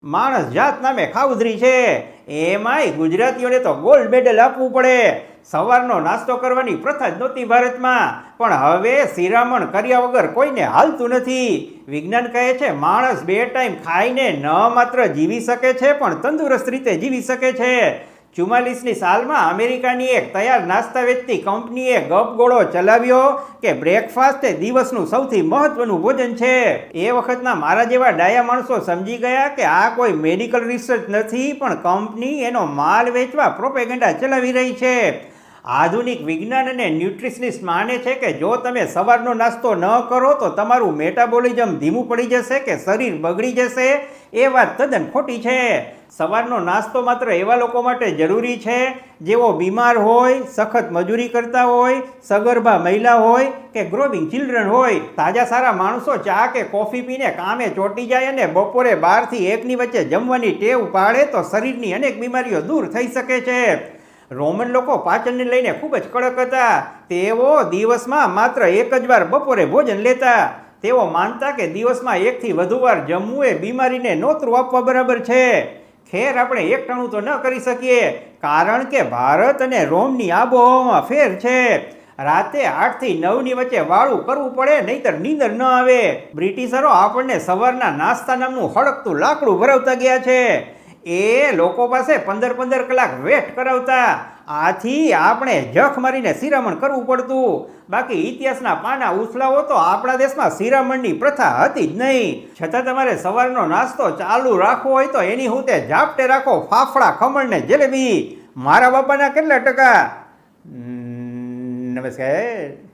માણસ જાત નામે ખાઉધરી છે, એમાંય ગુજરાતીઓને તો ગોલ્ડ મેડલ આપવું પડે. સવારનો નાસ્તો કરવાની પ્રથા જ નહોતી ભારતમાં, પણ હવે શિરામણ કર્યા વગર કોઈને હાલતું નથી. વિજ્ઞાન કહે છે માણસ 2 ટાઈમ ખાઈને ન માત્ર જીવી શકે છે પણ તંદુરસ્ત રીતે જીવી શકે છે. 44ની સાલમાં અમેરિકાની એક તૈયાર નાસ્તા વેચતી કંપનીએ ગપગોળો ચલાવ્યો કે બ્રેકફાસ્ટ એ દિવસનું સૌથી મહત્વનું ભોજન છે. એ વખતના મારા જેવા ડાયા માણસો સમજી ગયા કે આ કોઈ મેડિકલ રિસર્ચ નથી, પણ કંપની એનો માલ વેચવા પ્રોપેગેન્ડા ચલાવી રહી છે. આધુનિક વિજ્ઞાન અને ન્યુટ્રિશનિસ્ટ માને છે કે જો તમે સવારનો નાસ્તો ન કરો તો તમારું મેટાબોલિઝમ ધીમું પડી જશે કે શરીર બગડી જશે. એ વાત તદ્દન ખોટી છે. સવારનો નાસ્તો માત્ર એવા લોકો માટે જરૂરી છે જેઓ બીમાર હોય, સખત મજૂરી કરતા હોય, સગર્ભા મહિલા હોય કે ગ્રોવિંગ ચિલ્ડ્રન હોય. તાજા સારા માણસો ચા કે કોફી પીને કામે ચોંટી જાય અને બપોરે 12 થી 1ની વચ્ચે જમવાની ટેવ પાડે તો શરીરની અનેક બીમારીઓ દૂર થઈ શકે છે. રોમન લોકો પાચનને લઈને ખૂબ જ કડક હતા. તેઓ દિવસમાં માત્ર 1 જ વાર બપોરે ભોજન લેતા. તેઓ માનતા કે દિવસમાં 1 થી વધુ વાર જમવું એ બીમારીને નોતરું આપવા બરાબર છે. ખેર આપણે એકટાણું તો ન કરી શકીએ, કારણ કે ભારત અને રોમની આબોહવામાં ફેર છે. રાતે 8 થી 9ની વચ્ચે વાળું કરવું પડે, નહીતર નીંદર ન આવે. બ્રિટિશરો આપણને સવારના નાસ્તા નામનું હળકતું લાકડું ભરાવતા ગયા છે. એ લોકો પાસે 15 કલાક વેટ કરાવતા. આથી આપણે જખ મારીને શિરામણ કરવું પડતું. બાકી ઇતિહાસના પાના ઉછલાવો તો આપણા દેશમાં શિરામણની પ્રથા હતી જ નહીં. છતાં તમારે સવારનો નાસ્તો ચાલુ રાખવો હોય તો એની હું તે ઝાપટે રાખો ફાફડા, ખમણ ને જલેબી. મારા બાપાના કેટલા ટકા? નમસ્કાર.